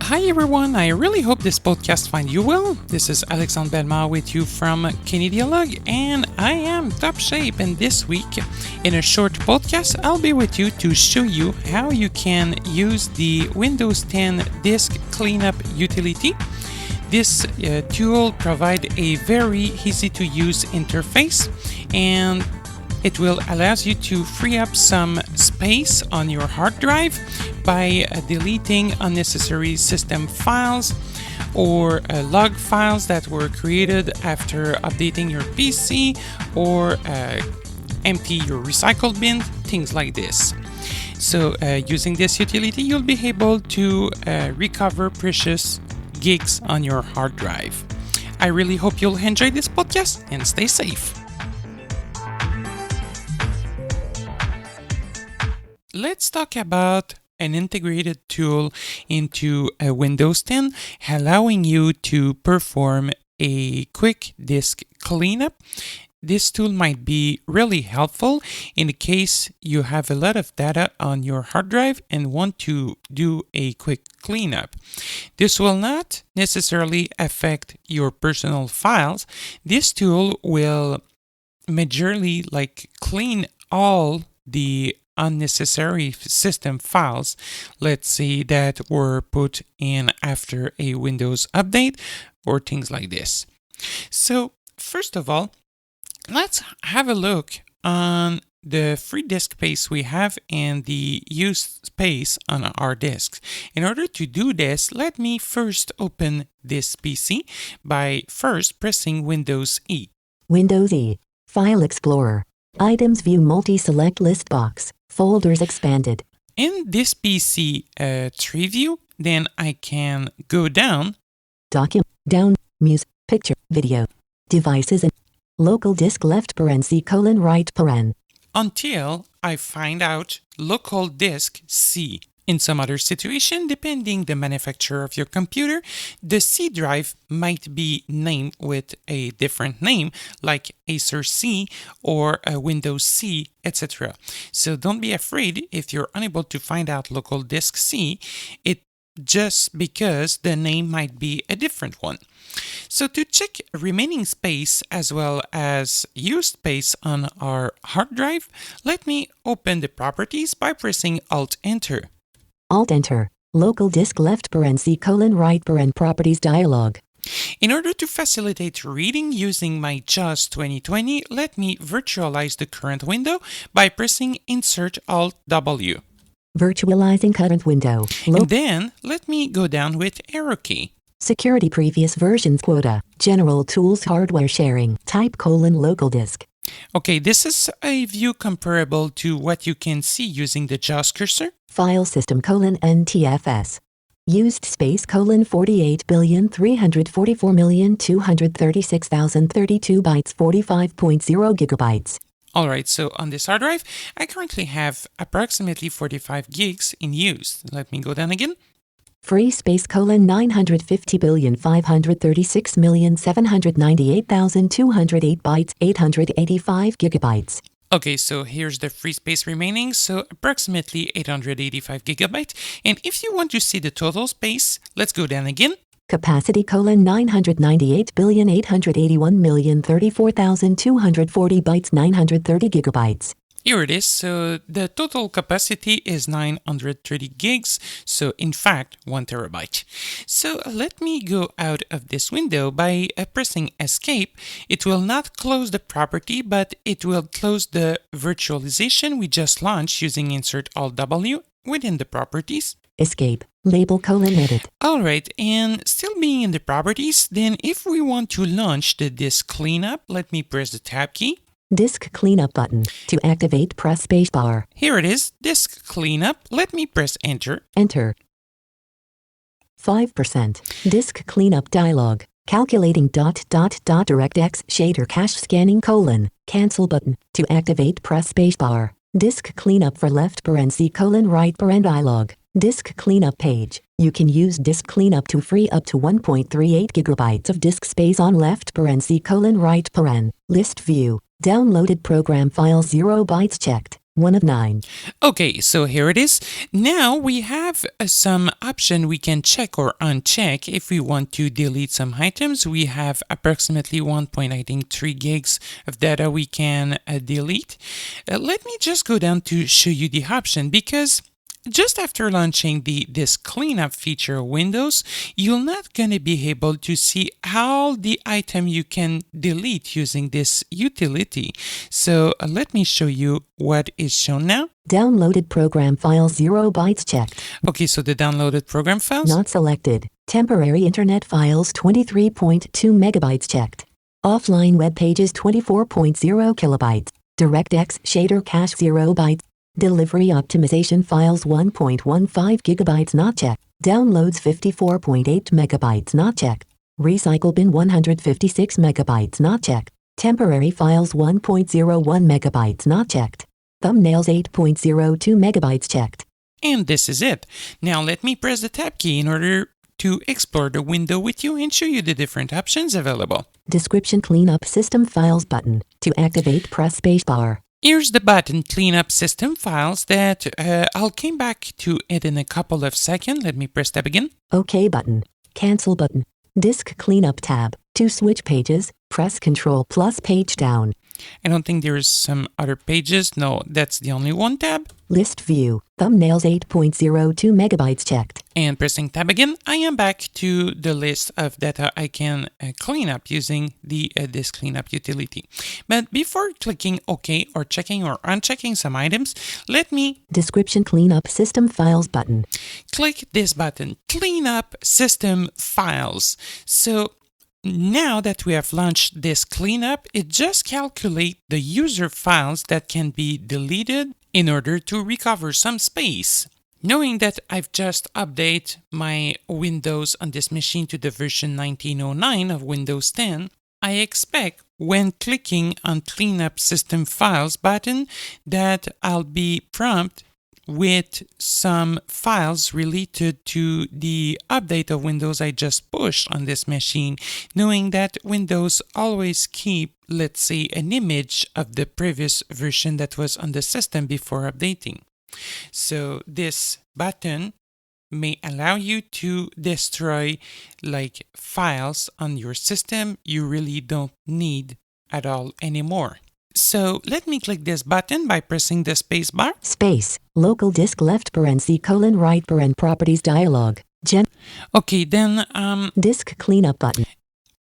Hi everyone, I really hope this podcast finds you well. This is Alexandre with you from Canadialog, and I am top shape. And this week, in a short podcast, I'll be with you to show you how you can use the Windows 10 Disk Cleanup utility. This tool provides a very easy to use interface, and it will allow you to free up some space on your hard drive by deleting unnecessary system files or log files that were created after updating your PC, or empty your recycle bin, things like this. So using this utility, you'll be able to recover precious gigs on your hard drive. I really hope you'll enjoy this podcast and stay safe. Let's talk about an integrated tool into Windows 10, allowing you to perform a quick disk cleanup. This tool might be really helpful in the case you have a lot of data on your hard drive and want to do a quick cleanup. This will not necessarily affect your personal files. This tool will majorly clean all the unnecessary system files, let's say, that were put in after a Windows update or things like this. So first of all, let's have a look on the free disk space we have and the used space on our disks. In order to do this, let me first open this PC by first pressing Windows E. Windows E. File Explorer. Items View Multi-Select List Box. Folders expanded. In this PC tree view, then I can go down. Document. Down. Music. Picture. Video. Devices and local disk left right . Until I find out local disk C. In some other situation, depending the manufacturer of your computer, the C drive might be named with a different name, like Acer C or a Windows C, etc. So don't be afraid if you're unable to find out local disk C, it just because the name might be a different one. So to check remaining space as well as used space on our hard drive, let me open the properties by pressing Alt-Enter. Alt-Enter. Local disk left right properties dialog. In order to facilitate reading using my JAWS 2020, let me virtualize the current window by pressing Insert Alt-W. Virtualizing current window. And then let me go down with arrow key. Security previous versions quota. General tools hardware sharing. Type : local disk. Okay, this is a view comparable to what you can see using the JAWS cursor. File system : NTFS. Used space : 48,344,236,032 bytes, 45.0 gigabytes. Alright, so on this hard drive, I currently have approximately 45 gigs in use. Let me go down again. Free space : 950,536,798,208 bytes, 885 gigabytes. Okay, so here's the free space remaining, so approximately 885 gigabytes. And if you want to see the total space, let's go down again. Capacity : 998,881,034,240 bytes, 930 gigabytes. Here it is. So the total capacity is 930 gigs. So in fact, 1 terabyte. So let me go out of this window by pressing Escape. It will not close the property, but it will close the virtualization we just launched using Insert Alt-W within the properties. Escape. Label : edit. Alright, and still being in the properties, then if we want to launch the disk cleanup, let me press the Tab key. Disk cleanup button. To activate, press spacebar. Here it is, disk cleanup. Let me press Enter. Enter. 5%. Disk cleanup dialog. Calculating ... DirectX shader cache scanning : cancel button. To activate, press spacebar. Disk cleanup for left right dialog. Disk cleanup page. You can use disk cleanup to free up to 1.38 gigabytes of disk space on left right . List view. Downloaded program files 0 bytes checked. 1 of 9. Okay, so here it is. Now we have some option we can check or uncheck if we want to delete some items. We have approximately 1.3 gigs of data we can delete. Let me just go down to show you the option, because just after launching the disk cleanup feature of Windows, you're not going to be able to see all the item you can delete using this utility. So let me show you what is shown now. Downloaded program files 0 bytes checked. Okay, so the downloaded program files. Not selected. Temporary internet files 23.2 megabytes checked. Offline web pages 24.0 kilobytes. DirectX shader cache 0 bytes. Delivery optimization files 1.15 gigabytes not checked. Downloads 54.8 megabytes not checked. Recycle bin 156 megabytes not checked. Temporary files 1.01 megabytes not checked. Thumbnails 8.02 megabytes checked. And this is it. Now let me press the tab key in order to explore the window with you and show you the different options available. Description cleanup system files button. To activate, press spacebar. Here's the button, clean up system files, that I'll come back to it in a couple of seconds. Let me press tab again. OK button. Cancel button. Disk cleanup tab. To switch pages, press Ctrl plus page down. I don't think there's some other pages. No, that's the only one tab. List view. Thumbnails 8.02 megabytes checked. And pressing tab again, I am back to the list of data I can clean up using the disk cleanup utility. But before clicking OK or checking or unchecking some items, let me Description cleanup system files button. click this button, clean up system files. So now that we have launched this cleanup, it just calculates the user files that can be deleted in order to recover some space. Knowing that I've just updated my Windows on this machine to the version 1909 of Windows 10, I expect when clicking on Cleanup System Files button that I'll be prompted with some files related to the update of Windows I just pushed on this machine, knowing that Windows always keep, let's say, an image of the previous version that was on the system before updating. So this button may allow you to destroy like files on your system you really don't need at all anymore. So let me click this button by pressing the space bar. Space. Local disk left right properties dialog. Okay, then Disk cleanup button.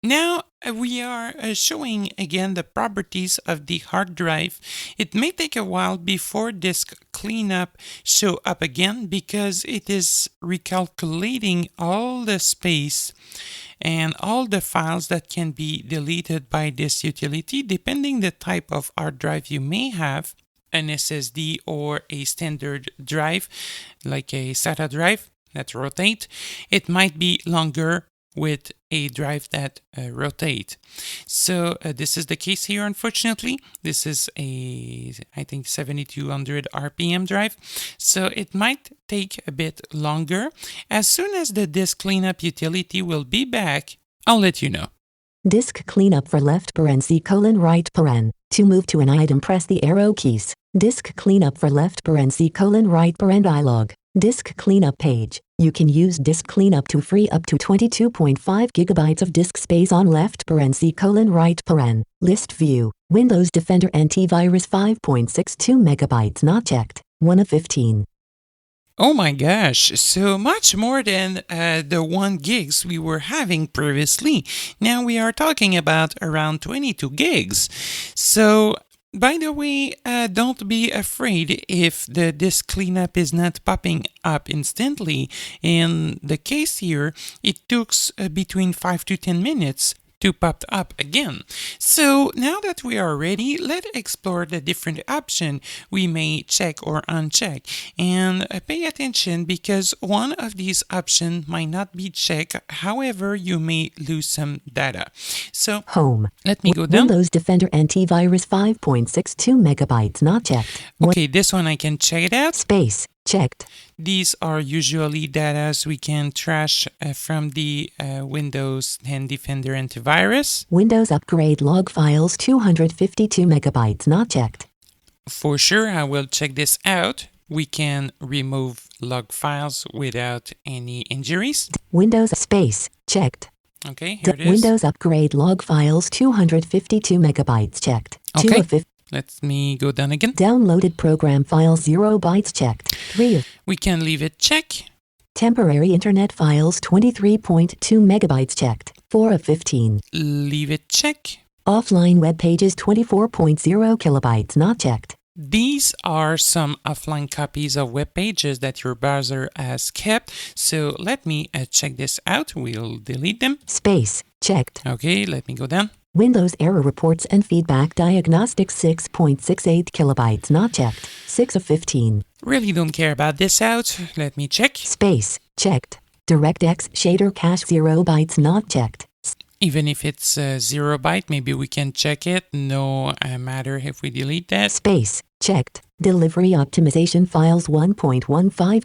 now we are showing again the properties of the hard drive. It may take a while before disk cleanup show up again because it is recalculating all the space and all the files that can be deleted by this utility depending the type of hard drive you may have, an SSD or a standard drive like a SATA drive that rotate. It might be longer with a drive that rotate. So this is the case here, unfortunately. This is a, I think, 7200 RPM drive. So it might take a bit longer. As soon as the disk cleanup utility will be back, I'll let you know. Disk cleanup for left right. To move to an item, press the arrow keys. Disk cleanup for left right dialog. Disk cleanup page. You can use disk cleanup to free up to 22.5 gigabytes of disk space on left right. List view. Windows Defender Antivirus 5.62 megabytes not checked. 1 of 15. Oh my gosh, so much more than the 1 gigs we were having previously. Now we are talking about around 22 gigs. So, by the way, don't be afraid if the disk cleanup is not popping up instantly. In the case here, it took between 5 to 10 minutes to pop up again. So now that we are ready, let's explore the different options we may check or uncheck. And pay attention because one of these options might not be checked, however, you may lose some data. So Home. Let me go down. Windows Defender Antivirus 5.62 megabytes not checked. Okay, this one I can check it out. Space. Checked. These are usually data we can trash from the Windows 10 Defender antivirus. Windows upgrade log files 252 megabytes not checked. For sure, I will check this out. We can remove log files without any injuries. Windows space checked. Okay, here it is. Windows upgrade log files 252 megabytes checked. Okay. 2 of 50. Let me go down again. Downloaded program files 0 bytes checked. 3 of. We can leave it check. Temporary internet files 23.2 megabytes checked. 4 of 15. Leave it check. Offline web pages 24.0 kilobytes not checked. These are some offline copies of web pages that your browser has kept. So let me check this out. We'll delete them. Space checked. Okay, let me go down. Windows error reports and feedback diagnostics 6.68 kilobytes not checked. 6 of 15. Really don't care about this out. Let me check. Space checked. DirectX shader cache 0 bytes not checked. Even if it's 0 byte, maybe we can check it. No matter if we delete that. Space checked. Delivery optimization files 1.15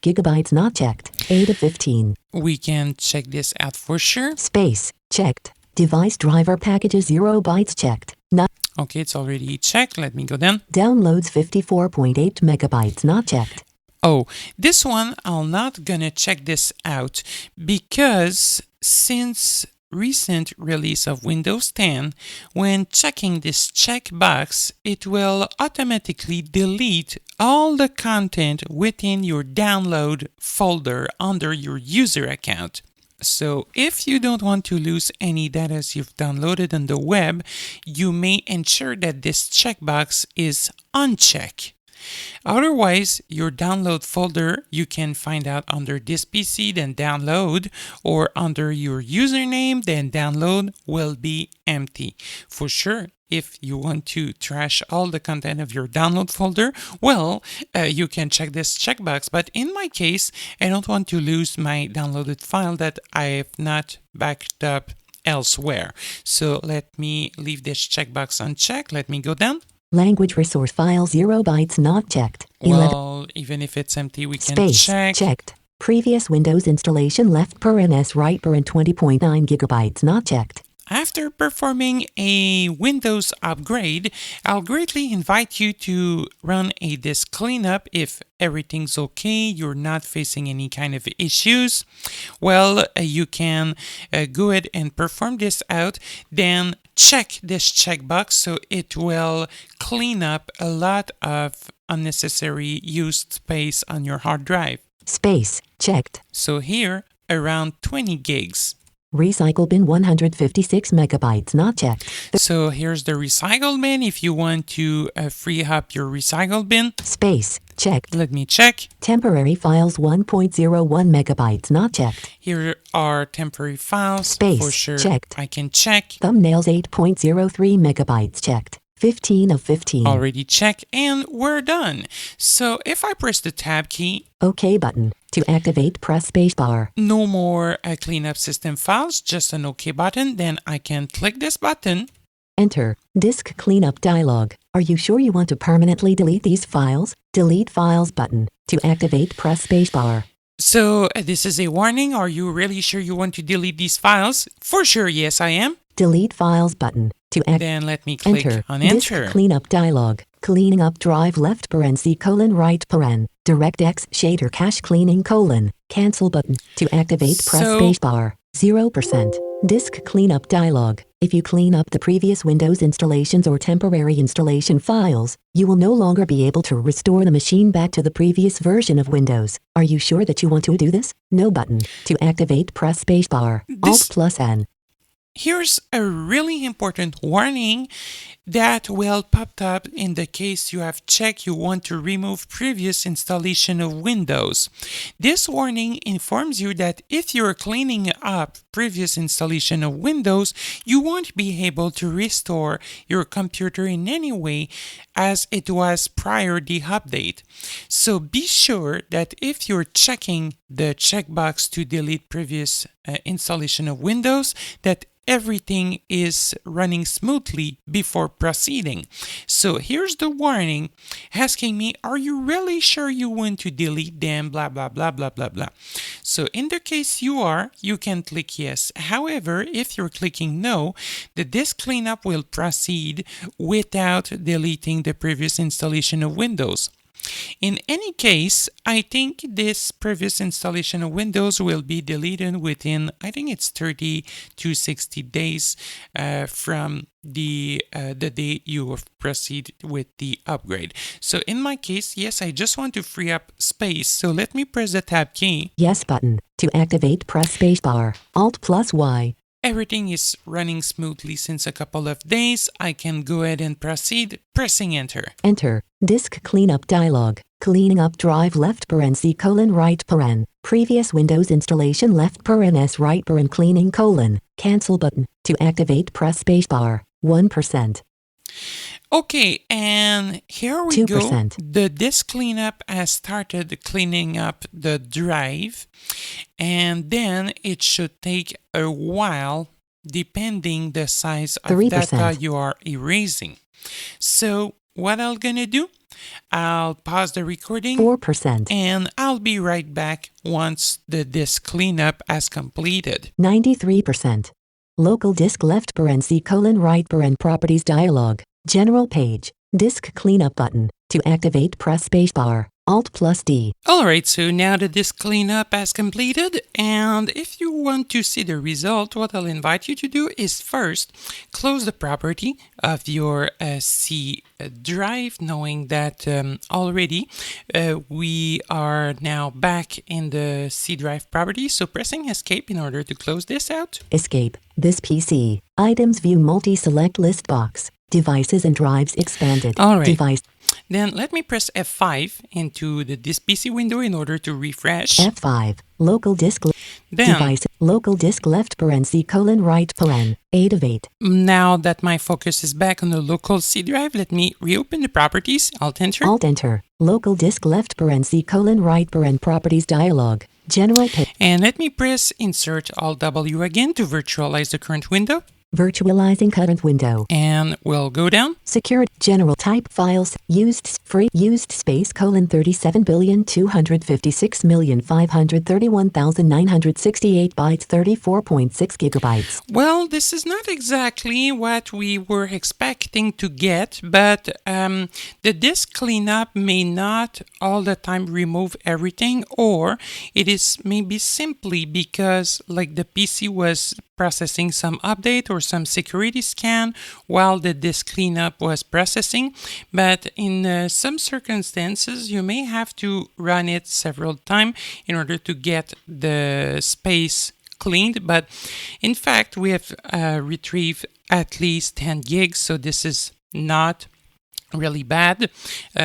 gigabytes not checked. 8 of 15. We can check this out for sure. Space checked. Device driver packages 0 bytes checked. Not. Okay, it's already checked. Let me go down. Downloads 54.8 megabytes not checked. Oh, this one, I'm not gonna check this out because since recent release of Windows 10, when checking this checkbox, it will automatically delete all the content within your download folder under your user account. So if you don't want to lose any data you've downloaded on the web, you may ensure that this checkbox is unchecked. Otherwise, your download folder you can find out under this PC, then download, or under your username, then download will be empty. For sure, if you want to trash all the content of your download folder, well, you can check this checkbox. But in my case, I don't want to lose my downloaded file that I have not backed up elsewhere. So let me leave this checkbox unchecked. Let me go down. Language resource file 0 bytes not checked. Well, even if it's empty, we can Space check. checked. Previous Windows installation left ns right 20.9 gigabytes not checked. After performing a Windows upgrade, I'll greatly invite you to run a disk cleanup if everything's okay, you're not facing any kind of issues. Well, you can go ahead and perform this out, then check this checkbox so it will clean up a lot of unnecessary used space on your hard drive. Space checked. So here, around 20 gigs. Recycle bin 156 megabytes not checked. So here's the recycle bin if you want to free up your recycle bin. Space checked. Let me check. Temporary files 1.01 megabytes not checked. Here are temporary files. Space for sure. checked. I can check. Thumbnails 8.03 megabytes checked. 15 of 15. Already checked, and we're done. So if I press the tab key, OK button. To activate, press spacebar. no more cleanup system files, just an OK button. Then I can click this button. Enter. Disk cleanup dialog. Are you sure you want to permanently delete these files? Delete files button. To activate, press spacebar. So this is a warning. Are you really sure you want to delete these files? For sure, yes, I am. Delete files button. To Then let me click enter. on enter. Disk cleanup dialog. Cleaning up drive left right DirectX shader cache cleaning cancel button. To activate, press spacebar. 0%. Disk cleanup dialog. If you clean up the previous Windows installations or temporary installation files, you will no longer be able to restore the machine back to the previous version of Windows. Are you sure that you want to do this? No button. To activate, press spacebar. Alt+N. Here's a really important warning that will pop up in the case you have checked you want to remove previous installation of Windows. This warning informs you that if you're cleaning up previous installation of Windows, you won't be able to restore your computer in any way as it was prior the update. So be sure that if you're checking the checkbox to delete previous installation of Windows, that everything is running smoothly before proceeding. So here's the warning asking me, are you really sure you want to delete them? Blah, blah, blah, blah, blah, blah. So in the case you are, you can click yes. However, if you're clicking no, the disk cleanup will proceed without deleting the previous installation of Windows. In any case, I think this previous installation of Windows will be deleted within, I think it's 30 to 60 days from the day you proceed with the upgrade. So in my case, yes, I just want to free up space. So let me press the tab key. Yes button. To activate, press spacebar. Alt plus Y. Everything is running smoothly since a couple of days. I can go ahead and proceed, pressing enter. Enter. Disk cleanup dialog. Cleaning up drive left parenthesis colon right paren. Previous Windows installation left paren s right paren cleaning colon. Cancel button. To activate, press spacebar. 1%. Okay, and here we 2%. go. The disk cleanup has started cleaning up the drive, and then it should take a while depending the size of 3%. data you are erasing. So what I'm gonna do, I'll pause the recording 4%. and I'll be right back once the disk cleanup has completed. 93%. Local disk left parenthesis colon right paren properties dialog. General page. Disk cleanup button. To activate, press spacebar. Alt plus D. Alright, so now the disk cleanup has completed, and if you want to see the result, what I'll invite you to do is first close the property of your C drive, knowing that already we are now back in the C drive property, so pressing escape in order to close this out. Escape. This PC. Items view multi-select list box. Devices and drives expanded. Alright. Device. Then let me press F5 into the disk PC window in order to refresh. F5. Local disk. Then, Device. Local disk left parenthesis colon right paren. 8 of 8. now that my focus is back on the local C drive, let me reopen the properties. Alt enter. Alt enter. Local disk left parenthesis colon right paren properties dialog. General page. And let me press Insert Alt W again to virtualize the current window. Virtualizing current window. And we'll go down. Secured. General type files. Used. Free. Used space colon 37,256,531,968 bytes 34.6 gigabytes. Well, this is not exactly what we were expecting to get, but the disk cleanup may not all the time remove everything, or it is maybe simply because like the PC was processing some update or some security scan while the disk cleanup was processing. But in some circumstances, you may have to run it several times in order to get the space cleaned. But in fact, we have retrieved at least 10 gigs, so this is not really bad.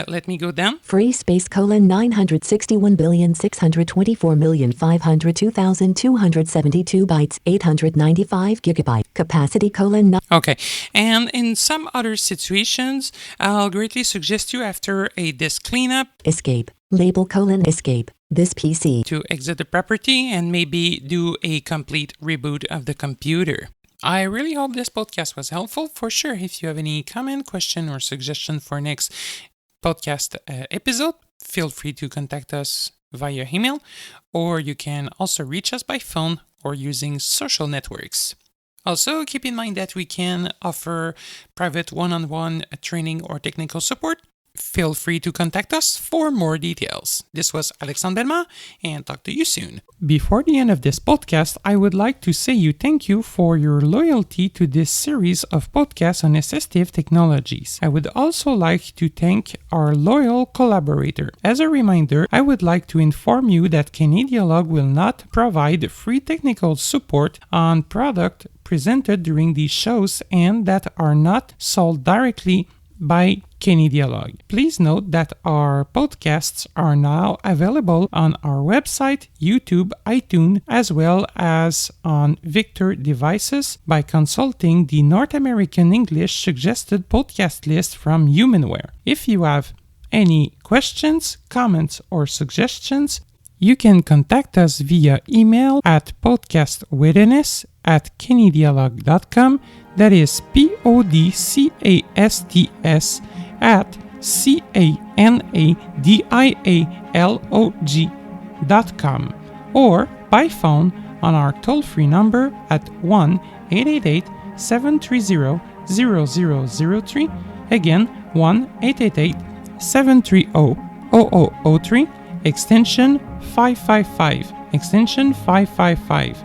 Let me go down. Free space colon 961,624,502,272 bytes 895 gigabyte. Capacity colon. Okay, and in some other situations, I'll greatly suggest you after a disk cleanup Escape. Label colon escape. This PC. to exit the property and maybe do a complete reboot of the computer. I really hope this podcast was helpful. For sure, if you have any comment, question, or suggestion for next podcast episode, feel free to contact us via email, or you can also reach us by phone or using social networks. Also, keep in mind that we can offer private one-on-one training or technical support. Feel free to contact us for more details. This was Alexandre, and talk to you soon. Before the end of this podcast, I would like to say thank you for your loyalty to this series of podcasts on assistive technologies. I would also like to thank our loyal collaborator. As a reminder, I would like to inform you that Canadialog will not provide free technical support on product presented during these shows and that are not sold directly by Canadialog. Please note that our podcasts are now available on our website, YouTube, iTunes, as well as on Victor devices by consulting the North American English suggested podcast list from Humanware. If you have any questions, comments, or suggestions, you can contact us via email at podcastwitness@canadialog.com. That is PODCASTS at CANADIALOG.com, or by phone on our toll-free number at 1-888-730-0003. Again, 1-888-730-0003, extension 555. Extension 555.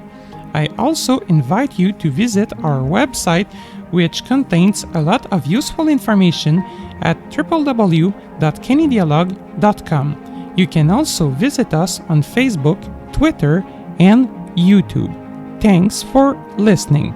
I also invite you to visit our website, which contains a lot of useful information at www.canadialog.com. You can also visit us on Facebook, Twitter, and YouTube. Thanks for listening.